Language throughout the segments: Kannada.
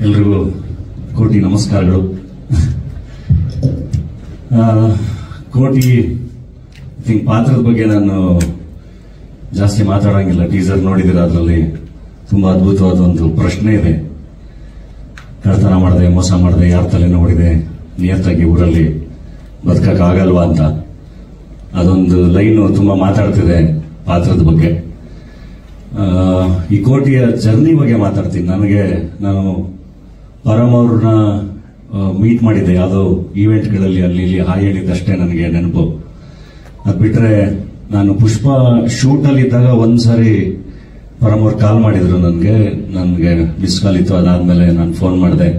ಎಲ್ರಿಗೂ ಕೋಟಿ ನಮಸ್ಕಾರಗಳು. ಕೋಟಿ ಪಾತ್ರದ ಬಗ್ಗೆ ನಾನು ಜಾಸ್ತಿ ಮಾತಾಡಂಗಿಲ್ಲ. ಟೀಸರ್ ನೋಡಿದಿರ, ಅದರಲ್ಲಿ ತುಂಬಾ ಅದ್ಭುತವಾದ ಒಂದು ಪ್ರಶ್ನೆ ಇದೆ. ಕಳ್ತನ ಮಾಡಿದೆ, ಮೋಸ ಮಾಡಿದೆ, ಯಾರ ತಲೆ ನೋಡಿದೆ, ನಿಯತ್ತಾಗಿ ಊರಲ್ಲಿ ಬದುಕಕ್ಕಾಗಲ್ವಾ ಅಂತ. ಅದೊಂದು ಲೈನು ತುಂಬಾ ಮಾತಾಡ್ತಿದೆ ಪಾತ್ರದ ಬಗ್ಗೆ. ಈ ಕೋಟಿಯ ಜರ್ನಿ ಬಗ್ಗೆ ಮಾತಾಡ್ತೀನಿ. ನಾನು ಪರಮ್ ಅವ್ರನ್ನ ಮೀಟ್ ಮಾಡಿದ್ದೆ ಯಾವುದೋ ಈವೆಂಟ್ಗಳಲ್ಲಿ, ಅಲ್ಲಿ ಇಲ್ಲಿ ಹಾಯ್ ಹೇಳಿದ್ದಷ್ಟೇ ನನಗೆ ನೆನಪು. ಅದು ಬಿಟ್ರೆ ನಾನು ಪುಷ್ಪ ಶೂಟ್ ಅಲ್ಲಿ ಇದ್ದಾಗ ಒಂದ್ಸಾರಿ ಪರಮ್ ಅವ್ರು ಕಾಲ್ ಮಾಡಿದ್ರು ನನಗೆ ಮಿಸ್ ಕಾಲ್ ಇತ್ತು. ಅದಾದ್ಮೇಲೆ ನಾನು ಫೋನ್ ಮಾಡಿದೆ.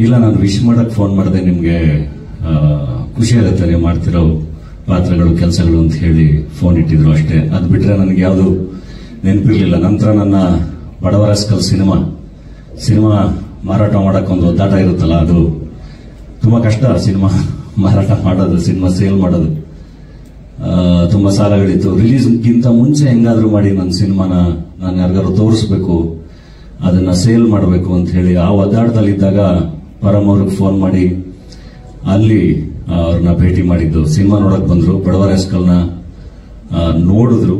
ಇಲ್ಲ, ನಾನು ವಿಶ್ ಮಾಡಕ್ ಫೋನ್ ಮಾಡಿದೆ, ನಿಮ್ಗೆ ಖುಷಿ ಆಗುತ್ತೆ ನೀವು ಮಾಡ್ತಿರೋ ಪಾತ್ರಗಳು, ಕೆಲಸಗಳು ಅಂತ ಹೇಳಿ ಫೋನ್ ಇಟ್ಟಿದ್ರು ಅಷ್ಟೇ. ಅದು ಬಿಟ್ರೆ ನನಗೆ ಯಾವುದು ನೆನಪಿರ್ಲಿಲ್ಲ. ನಂತರ ನನ್ನ ಬಡವರಸ್ಕಲ್ ಸಿನಿಮಾ ಮಾರಾಟ ಮಾಡಕ್ ಒಂದು ಒದ್ದಾಟ ಇರುತ್ತಲ್ಲ, ಅದು ತುಂಬಾ ಕಷ್ಟ. ಸಿನಿಮಾ ಮಾರಾಟ ಮಾಡೋದು, ಸಿನಿಮಾ ಸೇಲ್ ಮಾಡೋದು, ತುಂಬಾ ಸಾಲಗಳಿತ್ತು. ರಿಲೀಸ್ಗಿಂತ ಮುಂಚೆ ಹೆಂಗಾದ್ರೂ ಮಾಡಿ ನನ್ನ ಸಿನಿಮಾನ ನಾನು ಯಾರಿಗಾರು ತೋರಿಸ್ಬೇಕು, ಅದನ್ನ ಸೇಲ್ ಮಾಡಬೇಕು ಅಂತ ಹೇಳಿ ಆ ಒದ್ದಾಟದಲ್ಲಿದ್ದಾಗ ಪರಮ್ ಅವ್ರಿಗೆ ಫೋನ್ ಮಾಡಿ ಅಲ್ಲಿ ಅವ್ರನ್ನ ಭೇಟಿ ಮಾಡಿದ್ದು. ಸಿನಿಮಾ ನೋಡಕ್ ಬಂದ್ರು, ಬಡವರಸ್ಕಲ್ನ ನೋಡಿದ್ರು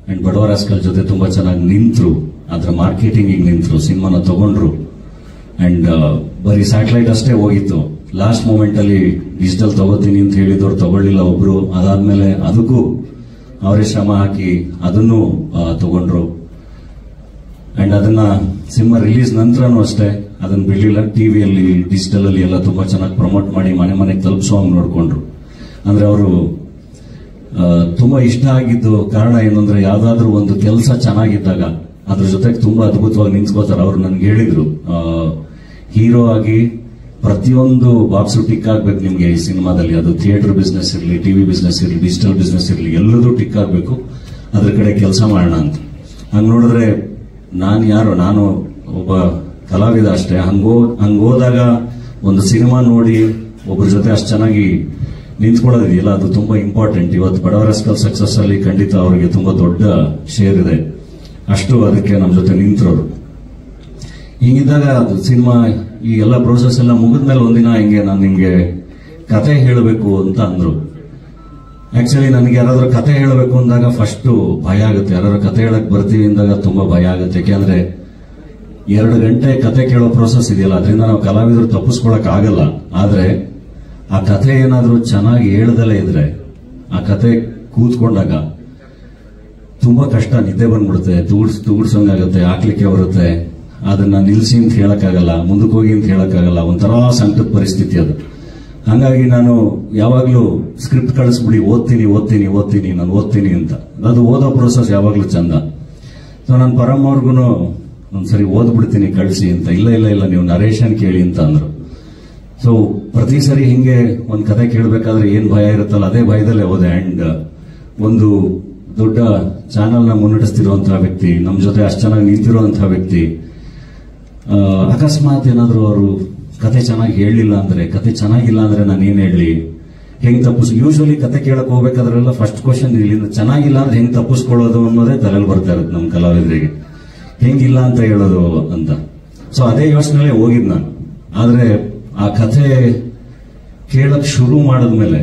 ಅಂಡ್ ಬಡವರಸ್ಕಲ್ ಜೊತೆ ತುಂಬಾ ಚೆನ್ನಾಗಿ ನಿಂತ್ರು. ಅದ್ರ ಮಾರ್ಕೆಟಿಂಗ್ ನಿಂತ್ರು, ಸಿನಿಮಾನ ತಗೊಂಡ್ರು. ಅಂಡ್ ಬರೀ ಸ್ಯಾಟಲೈಟ್ ಅಷ್ಟೇ ಹೋಗಿತ್ತು. ಲಾಸ್ಟ್ ಮೂಮೆಂಟ್ ಅಲ್ಲಿ ಡಿಜಿಟಲ್ ತಗೋತೀನಿ ಅಂತ ಹೇಳಿದವ್ರು ತಗೊಳ್ಳಿಲ್ಲ ಒಬ್ರು. ಅದಾದ್ಮೇಲೆ ಅದಕ್ಕೂ ಅವರೇ ಶ್ರಮ ಹಾಕಿ ಅದನ್ನು ತಗೊಂಡ್ರು. ಅಂಡ್ ಅದನ್ನ ಸಿನಿಮಾ ರಿಲೀಸ್ ನಂತರನೂ ಅಷ್ಟೇ ಅದನ್ನ ಬಿಡ್ಲಿಲ್ಲ. ಟಿವಿಯಲ್ಲಿ, ಡಿಜಿಟಲ್ ಅಲ್ಲಿ ಎಲ್ಲ ತುಂಬಾ ಚೆನ್ನಾಗಿ ಪ್ರಮೋಟ್ ಮಾಡಿ ಮನೆಗೆ ತಲುಪಿಸುವಂಗ್ ನೋಡ್ಕೊಂಡ್ರು. ಅಂದ್ರೆ ಅವರು ತುಂಬಾ ಇಷ್ಟ ಆಗಿದ್ದು ಕಾರಣ ಏನಂದ್ರೆ, ಯಾವ್ದಾದ್ರು ಒಂದು ಕೆಲಸ ಚೆನ್ನಾಗಿದ್ದಾಗ ಅದ್ರ ಜೊತೆಗೆ ತುಂಬಾ ಅದ್ಭುತವಾಗಿ ನಿಂತ್ಕೋತಾರೆ. ಅವ್ರು ನನ್ಗೆ ಹೇಳಿದ್ರು, ಹೀರೋ ಆಗಿ ಪ್ರತಿಯೊಂದು ಬಾಕ್ಸು ಟಿಕ್ ಆಗ್ಬೇಕು ನಿಮ್ಗೆ ಈ ಸಿನಿಮಾದಲ್ಲಿ. ಅದು ಥಿಯೇಟರ್ ಬಿಸ್ನೆಸ್ ಇರಲಿ, ಟಿವಿ ಬಿಸ್ನೆಸ್ ಇರಲಿ, ಡಿಜಿಟಲ್ ಬಿಸ್ನೆಸ್ ಇರಲಿ, ಎಲ್ಲದೂ ಟಿಕ್ ಆಗ್ಬೇಕು, ಅದ್ರ ಕಡೆ ಕೆಲಸ ಮಾಡೋಣ ಅಂತ. ಹಂಗ್ ನೋಡಿದ್ರೆ ನಾನು ಒಬ್ಬ ಕಲಾವಿದ ಅಷ್ಟೇ. ಹಂಗೋದಾಗ ಒಂದು ಸಿನಿಮಾ ನೋಡಿ ಒಬ್ಬರ ಜೊತೆ ಅಷ್ಟು ಚೆನ್ನಾಗಿ ನಿಂತ್ಕೊಳ್ಳೋದಿದೆಯಲ್ಲ, ಅದು ತುಂಬಾ ಇಂಪಾರ್ಟೆಂಟ್. ಇವತ್ತು ಬಡವರಸ್ಕಲ್ ಸಕ್ಸಸ್ ಅಲ್ಲಿ ಖಂಡಿತ ಅವರಿಗೆ ತುಂಬಾ ದೊಡ್ಡ ಶೇರ್ ಇದೆ. ಅಷ್ಟು ಅದಕ್ಕೆ ನಮ್ಮ ಜೊತೆ ನಿಂತರೋರು. ಹೀಗಿದ್ದಾಗ ಅದು ಸಿನಿಮಾ ಈ ಎಲ್ಲ ಪ್ರೋಸೆಸ್ ಎಲ್ಲ ಮುಗಿದ್ಮೇಲೆ ಒಂದಿನ ಹಿಂಗೆ ನಾನು ನಿಮ್ಗೆ ಕತೆ ಹೇಳಬೇಕು ಅಂತ ಅಂದ್ರು. ಆಕ್ಚುಲಿ ನನಗೆ ಯಾರಾದ್ರೂ ಕತೆ ಹೇಳಬೇಕು ಅಂದಾಗ ಫಸ್ಟ್ ಭಯ ಆಗುತ್ತೆ. ಯಾರಾದ್ರೂ ಕತೆ ಹೇಳಕ್ ಬರ್ತೀವಿ ಅಂದಾಗ ತುಂಬಾ ಭಯ ಆಗುತ್ತೆ. ಯಾಕೆಂದ್ರೆ 2 ಗಂಟೆ ಕತೆ ಕೇಳೋ ಪ್ರೋಸೆಸ್ ಇದೆಯಲ್ಲ, ಅದರಿಂದ ನಾವು ಕಲಾವಿದರು ತಪ್ಪಿಸ್ಕೊಳಕ್ ಆಗಲ್ಲ. ಆದ್ರೆ ಆ ಕತೆ ಏನಾದ್ರೂ ಚೆನ್ನಾಗಿ ಹೇಳ್ದಲೇ ಇದ್ರೆ, ಆ ಕತೆ ಕೂತ್ಕೊಂಡಾಗ ತುಂಬಾ ಕಷ್ಟ, ನಿದ್ದೆ ಬಂದ್ಬಿಡುತ್ತೆ, ತೂಗುಡ್ಸಂಗಾಗುತ್ತೆ, ಹಾಕ್ಲಿಕ್ಕೆ ಬರುತ್ತೆ. ಅದನ್ನ ನಿಲ್ಸಿ ಅಂತ ಹೇಳಕ್ಕಾಗಲ್ಲ, ಮುಂದಕ್ಕೆ ಹೋಗಿ ಅಂತ ಹೇಳಕ್ಕಾಗಲ್ಲ. ಒಂಥರ ಸಂಕಟದ ಪರಿಸ್ಥಿತಿ ಅದು. ಹಂಗಾಗಿ ನಾನು ಯಾವಾಗ್ಲೂ ಸ್ಕ್ರಿಪ್ಟ್ ಕಳಿಸ್ಬಿಡಿ, ನಾನು ಓದ್ತೀನಿ ಅಂತ. ಅದು ಓದೋ ಪ್ರೋಸೆಸ್ ಯಾವಾಗ್ಲೂ ಚಂದ. ಸೊ ನಾನು ಪರಮ್ ಅವ್ರಿಗೂ ಒಂದ್ಸರಿ ಓದ್ಬಿಡ್ತೀನಿ ಕಳಿಸಿ ಅಂತ. ಇಲ್ಲ ನೀವು ನರೇಶನ್ ಕೇಳಿ ಅಂತ ಅಂದ್ರು. ಸೊ ಪ್ರತಿ ಸರಿ ಹಿಂಗೆ ಒಂದ್ ಕತೆ ಕೇಳಬೇಕಾದ್ರೆ ಏನ್ ಭಯ ಇರುತ್ತಲ್ಲ, ಅದೇ ಭಯದಲ್ಲೇ ಹೋದೆ. ಅಂಡ್ ಒಂದು ದೊಡ್ಡ ಚಾನೆಲ್ ನ ಮುನ್ನಡೆಸ್ತಿರುವಂತಹ ವ್ಯಕ್ತಿ, ನಮ್ ಜೊತೆ ಅಷ್ಟು ಚೆನ್ನಾಗಿ ನಿಂತಿರುವಂತಹ ವ್ಯಕ್ತಿ, ಅಕಸ್ಮಾತ್ ಏನಾದ್ರು ಅವರು ಕತೆ ಚೆನ್ನಾಗಿ ಹೇಳಲಿಲ್ಲ ಅಂದ್ರೆ, ಕತೆ ಚೆನ್ನಾಗಿಲ್ಲ ಅಂದ್ರೆ ನಾನು ಏನ್ ಹೇಳಿ, ಹೆಂಗ್ ಯೂಶುವಲಿ ಕತೆ ಕೇಳಕ್ ಹೋಗ್ಬೇಕಾದ್ರೆಲ್ಲ ಫಸ್ಟ್ ಕ್ವಶನ್ ಇಲ್ಲಿಂದ ಚೆನ್ನಾಗಿಲ್ಲ ಅಂದ್ರೆ ಹೆಂಗ್ ತಪ್ಪಿಸ್ಕೊಳ್ಳೋದು ಅನ್ನೋದೇ ತಲೆಯಲ್ಲಿ ಬರ್ತಾ ಇರುತ್ತೆ ನಮ್ ಕಲಾವಿದರಿಗೆ. ಹೆಂಗಿಲ್ಲ ಅಂತ ಹೇಳೋದು ಅಂತ. ಸೊ ಅದೇ ಯೋಚನೆಯಲ್ಲೇ ಹೋಗಿದ್ ನಾನು. ಆದ್ರೆ ಆ ಕಥೆ ಕೇಳಕ್ ಶುರು ಮಾಡಿದ್ಮೇಲೆ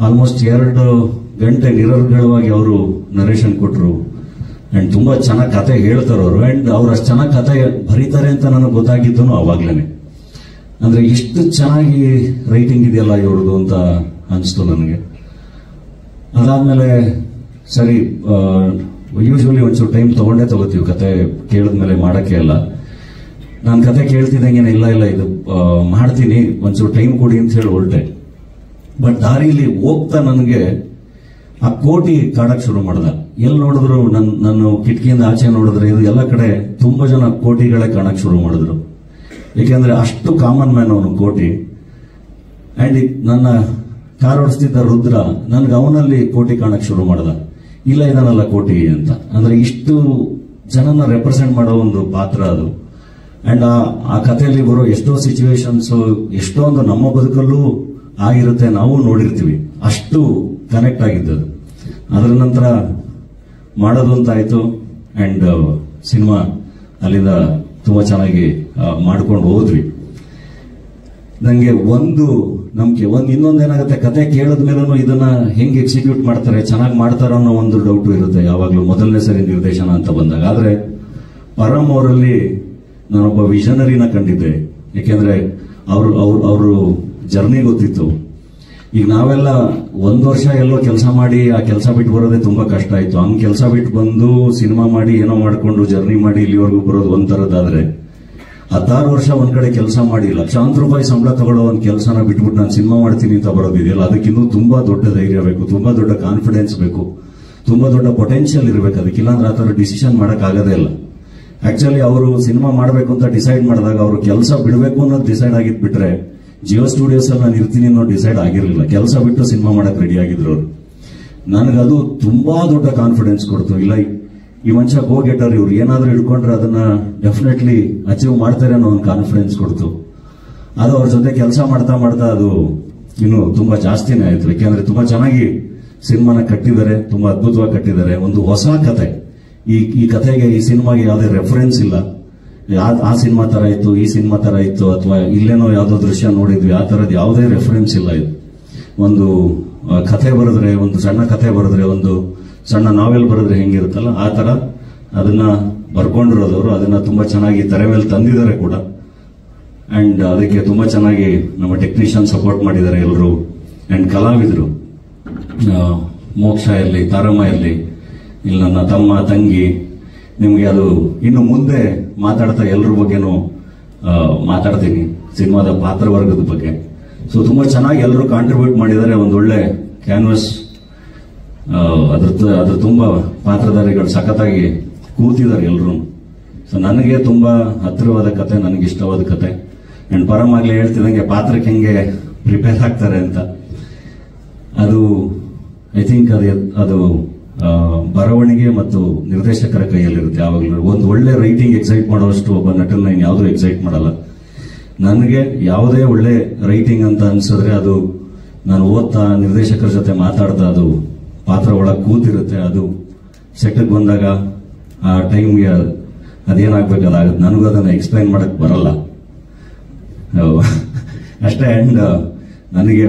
ಆಲ್ಮೋಸ್ಟ್ 2 ಗಂಟೆ ನಿರರ್ಗಳವಾಗಿ ಅವರು ನರೇಶನ್ ಕೊಟ್ರು. ಅಂಡ್ ತುಂಬಾ ಚೆನ್ನಾಗಿ ಕತೆ ಹೇಳ್ತಾರೆ ಅವರು. ಅಂಡ್ ಅವ್ರು ಅಷ್ಟು ಚೆನ್ನಾಗಿ ಕತೆ ಬರೀತಾರೆ ಅಂತ ನನಗೆ ಗೊತ್ತಾಗಿದ್ದು ಅವಾಗ್ಲೇನೆ. ಅಂದ್ರೆ ಇಷ್ಟು ಚೆನ್ನಾಗಿ ರೈಟಿಂಗ್ ಇದೆಯಲ್ಲ ಇವ್ರದ್ದು ಅಂತ ಅನಿಸ್ತು ನನಗೆ. ಅದಾದ್ಮೇಲೆ ಸರಿ, ಯೂಶುವಲಿ ಒಂಚೂರು ಟೈಮ್ ತಗೋತೀವಿ ಕತೆ ಕೇಳಿದ್ಮೇಲೆ ಮಾಡಕ್ಕೆ ಎಲ್ಲ. ನಾನು ಕತೆ ಕೇಳ್ತಿದ್ದಂಗೆ ಇಲ್ಲ ಇದು ಮಾಡ್ತೀನಿ, ಒಂಚೂರು ಟೈಮ್ ಕೊಡಿ ಅಂತ ಹೇಳಿ ಹೊರಟೆ. ಬಟ್ ದಾರಿಲಿ ಹೋಗ್ತಾ ನನಗೆ ಆ ಕೋಟಿ ಕಾಡಕ್ ಶುರು ಮಾಡ್ದ. ಎಲ್ಲಿ ನೋಡಿದ್ರು ನನ್ನ ಕಿಟಕಿಯಿಂದ ಆಚೆ ನೋಡಿದ್ರೆ ಇದು ಎಲ್ಲ ಕಡೆ ತುಂಬಾ ಜನ ಕೋಟಿಗಳೇ ಕಾಣಕ್ ಶುರು ಮಾಡಿದ್ರು. ಯಾಕೆಂದ್ರೆ ಅಷ್ಟು ಕಾಮನ್ ಮ್ಯಾನ್ ಅವನು ಕೋಟಿ. ಅಂಡ್ ನನ್ನ ಕಾರ್ ಓಡಿಸ್ತಿದ್ದ ರುದ್ರ ನನ್ಗೆ ಅವನಲ್ಲಿ ಕೋಟಿ ಕಾಣಕ್ ಶುರು ಮಾಡ್ದ. ಇಲ್ಲ ಇದನ್ನಲ್ಲ ಕೋಟಿ ಅಂತ. ಅಂದ್ರೆ ಇಷ್ಟು ಜನನ ರೆಪ್ರೆಸೆಂಟ್ ಮಾಡೋ ಒಂದು ಪಾತ್ರ ಅದು. ಅಂಡ್ ಆ ಕಥೆಯಲ್ಲಿ ಬರೋ ಎಷ್ಟೋ ಸಿಚುವೇಶನ್ಸ್, ಎಷ್ಟೊಂದು ನಮ್ಮ ಬದುಕಲ್ಲೂ ಆಗಿರುತ್ತೆ, ನಾವು ನೋಡಿರ್ತೀವಿ. ಅಷ್ಟು ಕನೆಕ್ಟ್ ಆಗಿದ್ದದು. ಅದರ ನಂತರ ಮಾಡೋದು ಅಂತ ಆಯ್ತು. ಅಂಡ್ ಸಿನಿಮಾ ಅಲ್ಲಿಂದ ತುಂಬಾ ಚೆನ್ನಾಗಿ ಮಾಡ್ಕೊಂಡು ಹೋದ್ವಿ. ನಂಗೆ ಒಂದು ನಂಬಿಕೆ, ಇನ್ನೊಂದೇನಾಗುತ್ತೆ, ಕತೆ ಕೇಳಿದ ಮೇಲೂ ಇದನ್ನ ಹೆಂಗೆ ಎಕ್ಸಿಕ್ಯೂಟ್ ಮಾಡ್ತಾರೆ, ಚೆನ್ನಾಗಿ ಮಾಡ್ತಾರೋ ಅನ್ನೋ ಒಂದು ಡೌಟು ಇರುತ್ತೆ ಯಾವಾಗಲೂ ಮೊದಲನೇ ಸರಿ ನಿರ್ದೇಶನ ಅಂತ ಬಂದಾಗ. ಆದ್ರೆ ಪರಮ್ ಅವರಲ್ಲಿ ನಾನೊಬ್ಬ ವಿಷನರಿನ ಕಂಡಿದ್ದೆ. ಯಾಕೆಂದ್ರೆ ಅವರು ಜರ್ನಿ ಗೊತ್ತಿತ್ತು. ಈಗ ನಾವೆಲ್ಲ 1 ವರ್ಷ ಎಲ್ಲೋ ಕೆಲಸ ಮಾಡಿ ಆ ಕೆಲಸ ಬಿಟ್ಟು ಬರೋದೇ ತುಂಬಾ ಕಷ್ಟ ಆಯ್ತು. ಹಂಗ್ ಕೆಲಸ ಬಿಟ್ಟು ಬಂದು ಸಿನಿಮಾ ಮಾಡಿ ಏನೋ ಮಾಡ್ಕೊಂಡು ಜರ್ನಿ ಮಾಡಿ ಇಲ್ಲಿವರೆಗೂ ಬರೋದು ಒಂಥರದ್ದಾದ್ರೆ, 16 ವರ್ಷ ಒಂದ್ ಕಡೆ ಕೆಲಸ ಮಾಡಿ ಲಕ್ಷಾಂತರ ರೂಪಾಯಿ ಸಂಬಳ ತಗೊಳ್ಳೋ ಒಂದ್ ಕೆಲಸನ ಬಿಟ್ಬಿಟ್ಟು ನಾನು ಸಿನಿಮಾ ಮಾಡ್ತೀನಿ ಅಂತ ಬರೋದಿದೆಯಲ್ಲ, ಅದಕ್ಕಿನ್ನೂ ತುಂಬಾ ದೊಡ್ಡ ಧೈರ್ಯ ಬೇಕು, ತುಂಬಾ ದೊಡ್ಡ ಕಾನ್ಫಿಡೆನ್ಸ್ ಬೇಕು, ತುಂಬಾ ದೊಡ್ಡ ಪೊಟೆನ್ಷಿಯಲ್ ಇರಬೇಕು. ಅದಕ್ಕಿಲ್ಲಾಂದ್ರೆ ಆ ತರ ಡಿಸಿಷನ್ ಮಾಡಕ್ ಆಗೋದೇ ಇಲ್ಲ. ಆಕ್ಚುಲಿ ಅವರು ಸಿನಿಮಾ ಮಾಡಬೇಕು ಅಂತ ಡಿಸೈಡ್ ಮಾಡಿದಾಗ ಅವರು ಕೆಲಸ ಬಿಡಬೇಕು ಅನ್ನೋದು ಡಿಸೈಡ್ ಆಗಿದ್ ಬಿಟ್ರೆ, ಜಿಯೋ ಸ್ಟುಡಿಯೋಸ್ ಅಲ್ಲಿ ನಾನು ಇರ್ತೀನಿ ಅನ್ನೋ ಡಿಸೈಡ್ ಆಗಿರಲಿಲ್ಲ. ಕೆಲಸ ಬಿಟ್ಟು ಸಿನಿಮಾ ಮಾಡಕ್ ರೆಡಿ ಆಗಿದ್ರು ಅವರು. ನನಗದು ತುಂಬಾ ದೊಡ್ಡ ಕಾನ್ಫಿಡೆನ್ಸ್ ಕೊಡ್ತು. ಇಲ್ಲ, ಈ ಮನುಷ್ಯ ಗೋ ಗೆಟರ್, ಇವ್ರು ಏನಾದ್ರೂ ಹಿಡ್ಕೊಂಡ್ರೆ ಅದನ್ನ ಡೆಫಿನೆಟ್ಲಿ ಅಚೀವ್ ಮಾಡ್ತಾರೆ ಅನ್ನೋ ಒಂದು ಕಾನ್ಫಿಡೆನ್ಸ್ ಕೊಡ್ತು. ಅದು ಅವ್ರ ಜೊತೆ ಕೆಲಸ ಮಾಡ್ತಾ ಮಾಡ್ತಾ ಅದು ಇನ್ನು ತುಂಬಾ ಜಾಸ್ತಿನೇ ಆಯ್ತು. ಯಾಕೆಂದ್ರೆ ತುಂಬಾ ಚೆನ್ನಾಗಿ ಸಿನಿಮಾನ ಕಟ್ಟಿದ್ದಾರೆ, ತುಂಬಾ ಅದ್ಭುತವಾಗಿ ಕಟ್ಟಿದ್ದಾರೆ. ಒಂದು ಹೊಸ ಕತೆ, ಈ ಕಥೆಗೆ, ಈ ಸಿನಿಮಾಗೆ ಯಾವುದೇ ರೆಫರೆನ್ಸ್ ಇಲ್ಲ. ಆ ಸಿನಿಮಾ ತರ ಇತ್ತು, ಈ ಸಿನಿಮಾ ತರ ಇತ್ತು, ಅಥವಾ ಇಲ್ಲೇನೋ ಯಾವ್ದೋ ದೃಶ್ಯ ನೋಡಿದ್ವಿ, ಆ ತರದ್ ಯಾವುದೇ ರೆಫರೆನ್ಸ್ ಇಲ್ಲ. ಇದು ಒಂದು ಕಥೆ ಬರೆದ್ರೆ, ಒಂದು ಸಣ್ಣ ಕಥೆ ಬರೆದ್ರೆ, ಒಂದು ಸಣ್ಣ ನಾವೆಲ್ ಬರೆದ್ರೆ ಹೆಂಗಿರುತ್ತಲ್ಲ ಆ ತರ ಅದನ್ನ ಬರ್ಕೊಂಡಿರೋದವರು. ಅದನ್ನ ತುಂಬಾ ಚೆನ್ನಾಗಿ ತೆರೆ ಮೇಲೆ ತಂದಿದ್ದಾರೆ ಕೂಡ. ಅಂಡ್ ಅದಕ್ಕೆ ತುಂಬಾ ಚೆನ್ನಾಗಿ ನಮ್ಮ ಟೆಕ್ನಿಷಿಯನ್ ಸಪೋರ್ಟ್ ಮಾಡಿದ್ದಾರೆ ಎಲ್ಲರೂ. ಅಂಡ್ ಕಲಾವಿದರು, ಮೋಕ್ಷ ಇರಲಿ, ತಾರಮ್ಮ ಇರಲಿ, ಇಲ್ಲಿ ನನ್ನ ತಮ್ಮ, ತಂಗಿ, ನಿಮ್ಗೆ ಅದು ಇನ್ನು ಮುಂದೆ ಮಾತಾಡ್ತಾ ಎಲ್ಲರ ಬಗ್ಗೆನೂ ಮಾತಾಡ್ತೀನಿ, ಸಿನಿಮಾದ ಪಾತ್ರವರ್ಗದ ಬಗ್ಗೆ. ಸೊ ತುಂಬಾ ಚೆನ್ನಾಗಿ ಎಲ್ಲರೂ ಕಾಂಟ್ರಿಬ್ಯೂಟ್ ಮಾಡಿದ್ದಾರೆ. ಒಂದೊಳ್ಳೆ ಕ್ಯಾನ್ವಸ್, ಅದ್ರ ತುಂಬಾ ಪಾತ್ರಧಾರಿಗಳು ಸಖತ್ತಾಗಿ ಕೂತಿದ್ದಾರೆ ಎಲ್ಲರೂ. ಸೊ ನನಗೆ ತುಂಬಾ ಹತ್ತಿರವಾದ ಕತೆ, ನನಗೆ ಇಷ್ಟವಾದ ಕತೆ. ಅಂಡ್ ಪರಮಾಗ್ಲೇ ಹೇಳ್ತಿದಂಗೆ ಪಾತ್ರಕ್ಕೆ ಹೆಂಗೆ ಪ್ರಿಪೇರ್ ಆಗ್ತಾರೆ ಅಂತ, ಅದು ಐ ಥಿಂಕ್ ಅದು ಬರವಣಿಗೆ ಮತ್ತು ನಿರ್ದೇಶಕರ ಕೈಯಲ್ಲಿರುತ್ತೆ ಯಾವಾಗಲೂ. ಒಂದು ಒಳ್ಳೆ ರೈಟಿಂಗ್ ಎಕ್ಸೈಟ್ ಮಾಡೋಷ್ಟು ಒಬ್ಬ ನಟನ್ನ ಯಾವುದೂ ಎಕ್ಸೈಟ್ ಮಾಡಲ್ಲ. ನನಗೆ ಯಾವುದೇ ಒಳ್ಳೆ ರೈಟಿಂಗ್ ಅಂತ ಅನ್ಸಿದ್ರೆ ಅದು ನಾನು ಓದ್ತಾ, ನಿರ್ದೇಶಕರ ಜೊತೆ ಮಾತಾಡ್ತಾ ಅದು ಪಾತ್ರ ಒಳಗೆ ಕೂತಿರುತ್ತೆ. ಅದು ಸೆಟ್ಗೆ ಬಂದಾಗ ಆ ಟೈಮ್ಗೆ ಅದೇನಾಗ್ಬೇಕು ಅದಾಗುತ್ತೆ. ನನಗೂ ಅದನ್ನ ಎಕ್ಸ್ಪ್ಲೈನ್ ಮಾಡಕ್ ಬರಲ್ಲ ಅಷ್ಟೇ. ಅಂಡ್ ನನಗೆ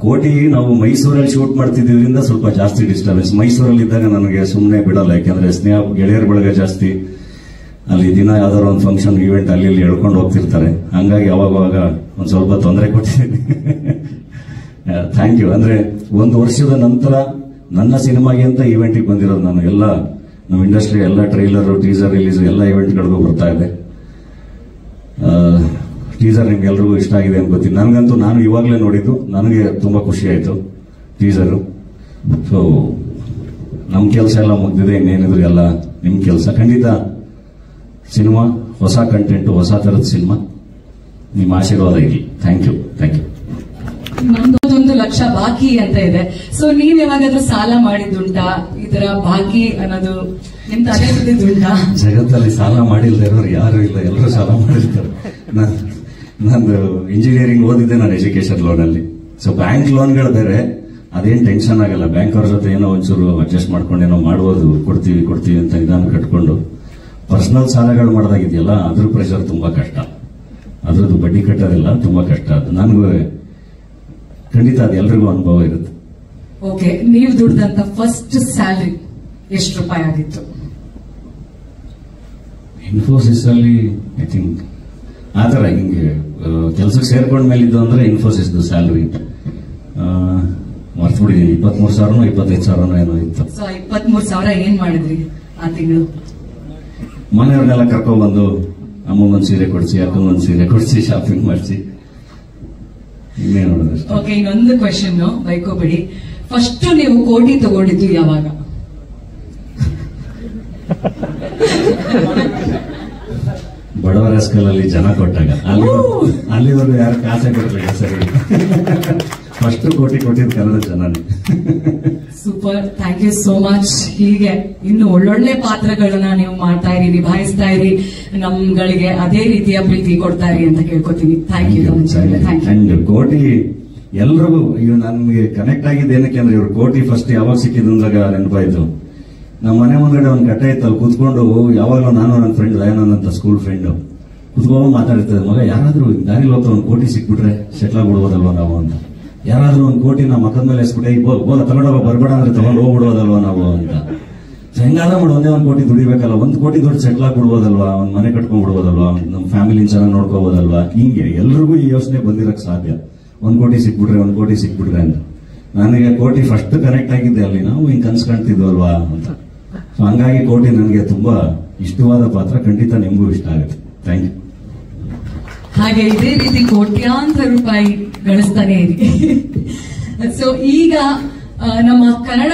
ಕೋಟಿ ನಾವು ಮೈಸೂರಲ್ಲಿ ಶೂಟ್ ಮಾಡ್ತಿದ್ರಿಂದ ಸ್ವಲ್ಪ ಜಾಸ್ತಿ ಡಿಸ್ಟರ್ಬೆನ್ಸ್. ಮೈಸೂರಲ್ಲಿ ಇದ್ದಾಗ ನನಗೆ ಸುಮ್ಮನೆ ಬಿಡಲ್ಲ, ಯಾಕೆಂದ್ರೆ ಸ್ನೇಹ ಗೆಳೆಯರ ಬಳಗ ಜಾಸ್ತಿ. ಅಲ್ಲಿ ದಿನ ಯಾವ್ದಾದ್ರು ಒಂದು ಫಂಕ್ಷನ್ ಇವೆಂಟ್ ಅಲ್ಲಿ ಇಲ್ಲಿ ಹೇಳ್ಕೊಂಡು ಹೋಗ್ತಿರ್ತಾರೆ. ಹಂಗಾಗಿ ಅವಾಗ ಒಂದ್ ಸ್ವಲ್ಪ ತೊಂದರೆ ಕೊಟ್ಟಿದ್ದೀನಿ. Thank you. ಅಂದ್ರೆ 1 ವರ್ಷದ ನಂತರ ನನ್ನ ಸಿನಿಮಾಗೆ ಅಂತ ಇವೆಂಟಿಗೆ ಬಂದಿರೋದು ನಾನು. ಎಲ್ಲ ನಮ್ಮ ಇಂಡಸ್ಟ್ರಿ ಎಲ್ಲ ಟ್ರೈಲರ್, ಟೀಸರ್ ರಿಲೀಸ್ ಎಲ್ಲ ಇವೆಂಟ್ಗಳಿಗೂ ಬರ್ತಾ ಇದೆ. ಟೀಸರ್ ನಿಮ್ಗೆಲ್ರಿಗೂ ಇಷ್ಟ ಆಗಿದೆ ಅಂತ ಗೊತ್ತಿಲ್ಲ. ನನಗಂತೂ, ನಾನು ಇವಾಗಲೇ ನೋಡಿದ್ದು, ನನಗೆ ತುಂಬಾ ಖುಷಿ ಆಯ್ತು ಟೀಸರು. ಸೊ ನಮ್ಮ ಕೆಲಸ ಎಲ್ಲ ಮುಗ್ದಿದೆ, ಇನ್ನೇನಿದ್ರು ಎಲ್ಲ ನಿಮ್ ಕೆಲಸ. ಖಂಡಿತ ಸಿನಿಮಾ ಹೊಸ ಕಂಟೆಂಟ್, ಹೊಸ ತರದ ಸಿನಿಮಾ. ನಿಮ್ಮ ಆಶೀರ್ವಾದ ಇರಲಿ. Thank you. Thank you. ನಮ್ದೊಂದು 1 ಲಕ್ಷ ಬಾಕಿ ಅಂತ ಇದೆ. ಸೊ ನೀವ್ ಯಾವಾಗಾದ್ರೂ ಸಾಲ ಮಾಡಿದ್ದುಂಟಾ? ಈ ತರ ಬಾಕಿ ಅನ್ನೋದು ನಿಮ್ ತಲೆ ಬಿದ್ದಿದ್ದುಂಟಾ? ಜಗತ್ತಲ್ಲಿ ಸಾಲ ಮಾಡಿಲ್ದೇ ಇರೋರು ಯಾರು ಇಲ್ಲ, ಎಲ್ಲರೂ ಸಾಲ ಮಾಡಿರ್ತಾರೆ. ನಂದು ಇಂಜಿನಿಯರಿಂಗ್ ಓದಿದ್ದೆ ನಾನು ಎಜುಕೇಶನ್ ಲೋನ್ ಅಲ್ಲಿ. ಸೊ ಬ್ಯಾಂಕ್ ಲೋನ್ಗಳು ಬೇರೆ, ಅದೇನ್ ಟೆನ್ಷನ್ ಆಗಲ್ಲ. ಬ್ಯಾಂಕ್ ಅವ್ರ ಜೊತೆ ಏನೋ ಒಂಚೂರು ಅಡ್ಜಸ್ಟ್ ಮಾಡ್ಕೊಂಡು ಏನೋ ಮಾಡ್ಬೋದು, ಕೊಡ್ತೀವಿ ಅಂತ ನಿಧಾನ ಕಟ್ಕೊಂಡು. ಪರ್ಸನಲ್ ಸಾಲಗಳು ಮಾಡಿದಾಗಿದೆಯಲ್ಲ, ಅದ್ರ ಪ್ರೆಷರ್ ತುಂಬಾ ಕಷ್ಟ. ಅದ್ರದ್ದು ಬಡ್ಡಿ ಕಟ್ಟೋದಿಲ್ಲ, ತುಂಬಾ ಕಷ್ಟ. ಅದು ನನಗೂ ಖಂಡಿತ ಅದು ಎಲ್ರಿಗೂ ಅನುಭವ ಇರುತ್ತೆ. ಓಕೆ, ನೀವು ದುಡ್ದಂತ ಫಸ್ಟ್ ಸ್ಯಾಲರಿ ಎಷ್ಟು ರೂಪಾಯಿ ಆಗಿತ್ತು? ಇನ್ಫೋಸಿಸ್ ಅಲ್ಲಿ ಐ ಥಿಂಕ್ ಆತರ ಹಿಂಗೆ ಕೆಲಸಕ್ಕೆ ಸೇರ್ಕೊಂಡ ಮೇಲೆ ಇದ್ದು ಅಂದ್ರೆ ಇನ್ಫೋಸಿಸ್ ಸ್ಯಾಲರಿ ಮರ್ತ್ಬಿಟ್ಟಿದ್ದೀನಿ. 23,000 25,000 ಏನೋ ಇತ್ತು. ಸೊ 23,000 ಏನ್ ಮಾಡಿದ್ರಿ ಆ ತಿಂಗಳು? ಮನೆಯವ್ರನ್ನೆಲ್ಲ ಕರ್ಕೊಂಡ್ಬಂದು ಅಮ್ಮಗೊಂದು ಸೀರೆ ಕೊಡಿಸಿ, ಅಕ್ಕಂಗೊಂದು ಸೀರೆ ಕೊಡಿಸಿ, ಶಾಪಿಂಗ್ ಮಾಡಿಸಿ, ಇನ್ನೇ ನೋಡೋದು. ಓಕೆ, ಇನ್ನೊಂದು ಕ್ವೆಶನ್, ಬೈಕೋಬಿಡಿ. ಫಸ್ಟ್ ನೀವು ಕೋಟಿ ತಗೊಂಡಿದ್ದು ಯಾವಾಗ? ಬಡವರ ಸ್ಕೂಲಲ್ಲಿ ಜನ ಕೊಟ್ಟಾಗ. ಅಲ್ಲಿವರೆಗೂ ಯಾರು ಕಾಸೆ ಕೊಡ್ಲಿಲ್ಲ ಸರಿ. ಫಸ್ಟ್ ಕೋಟಿ ಕೊಟ್ಟಿದ್ದು ಕನ್ನಡ ಜನನೇ. Super, thank you so much. ಹೀಗೆ ಇನ್ನು ಒಳ್ಳೊಳ್ಳೆ ಪಾತ್ರಗಳನ್ನ ನೀವು ಮಾಡ್ತಾ ಇರಿ, ನಿಭಾಯಿಸ್ತಾ ಇರಿ, ನಮ್ಗಳಿಗೆ ಅದೇ ರೀತಿಯ ಪ್ರೀತಿ ಕೊಡ್ತಾ ಇರಿ ಅಂತ ಕೇಳ್ಕೊತೀನಿ. Thank you. ಅಂಡ್ ಕೋಟಿ ಎಲ್ರಿಗೂ ಇವ್ ನನ್ಗೆ ಕನೆಕ್ಟ್ ಆಗಿದ್ದು ಏನಕ್ಕೆ ಅಂದ್ರೆ, ಇವ್ರು ಕೋಟಿ ಫಸ್ಟ್ ಯಾವಾಗ ಸಿಕ್ಕಿದ್ದು ಅಂದಾಗ ನೆನಪಾಯ್ತು. ನಮ್ಮ ಮನೆ ಮುಂದ್ಗಡೆ ಒಂದು ಕಟ್ಟೆ ಇತ್ತು, ಅಲ್ಲಿ ಕೂತ್ಕೊಂಡು ಯಾವಾಗಲೂ ನಾನು ನನ್ನ ಫ್ರೆಂಡ್ ದಯಾನಂದ್ ಅಂತ ಸ್ಕೂಲ್ ಫ್ರೆಂಡ್, ಕುತ್ಕೊಂಡು ಮಾತಾಡ್ತದೆ, ಮಗ ಯಾರಾದ್ರೂ ದಾರಿಲಿ ಹೋಗ್ತಾ ಒಂದು ಕೋಟಿ ಸಿಕ್ಬಿಟ್ರೆ ಸೆಟ್ಲ್ ಆಗ್ಬಿಡ್ಬೋದಲ್ವಾ ನಾವು ಅಂತ. ಯಾರಾದ್ರೂ ಒಂದು ಕೋಟಿ ನಮ್ಮ ಮಕ್ಕದ ಮೇಲೆ ಎಸ್ಬಿಟ್ಟೆ ತಗೊಂಡೋಗ ಬರ್ಬೇಡ ಅಂದ್ರೆ ತಗೊಂಡು ಹೋಗ್ಬಿಡ್ಬೋದಲ್ವಾ ನಾವು ಅಂತ. ಹೆಂಗಾದ್ರೂ ಮಾಡಿ ಒಂದೇ ಒಂದು ಕೋಟಿ ದುಡಿಬೇಕಲ್ಲ, ಒಂದು ಕೋಟಿ ದುಡ್ಡು ಸೆಟ್ಲ್ ಆಗ್ಬಿಡ್ಬೋದಲ್ವಾ, ಒಂದು ಮನೆ ಕಟ್ಕೊಂಡ್ಬಿಡ್ಬೋದಲ್ವಾ, ನಮ್ಮ ಫ್ಯಾಮಿಲಿನ ಚೆನ್ನಾಗಿ ನೋಡ್ಕೋಬೋದಲ್ವಾ. ಹಿಂಗೆ ಎಲ್ರಿಗೂ ಈ ಯೋಚನೆ ಬಂದಿರಕ್ ಸಾಧ್ಯ, ಒಂದು ಕೋಟಿ ಸಿಕ್ಬಿಟ್ರೆ ಅಂತ. ನನಗೆ ಕೋಟಿ ಫಸ್ಟ್ ಕನೆಕ್ಟ್ ಆಗಿದ್ದೆ ಅಲ್ಲಿ, ನಾವು ಹಿಂಗ್ ಕನ್ಸ್ ಕಾಣ್ತಿದ್ವಲ್ವಾ ಅಂತ. ಸೊ ಹಂಗಾಗಿ ಕೋಟಿ ನನಗೆ ತುಂಬಾ ಇಷ್ಟವಾದ ಪಾತ್ರ, ಖಂಡಿತ ನಿಮಗೂ ಇಷ್ಟ ಆಗುತ್ತೆ. Thank you. ಹಾಗೆ ಇದೇ ರೀತಿ ಕೋಟ್ಯಾಂತರ ರೂಪಾಯಿ ಗಳಿಸ್ತಾನೆ ಇರಿ. ಸೊ ಈಗ ನಮ್ಮ ಕನ್ನಡ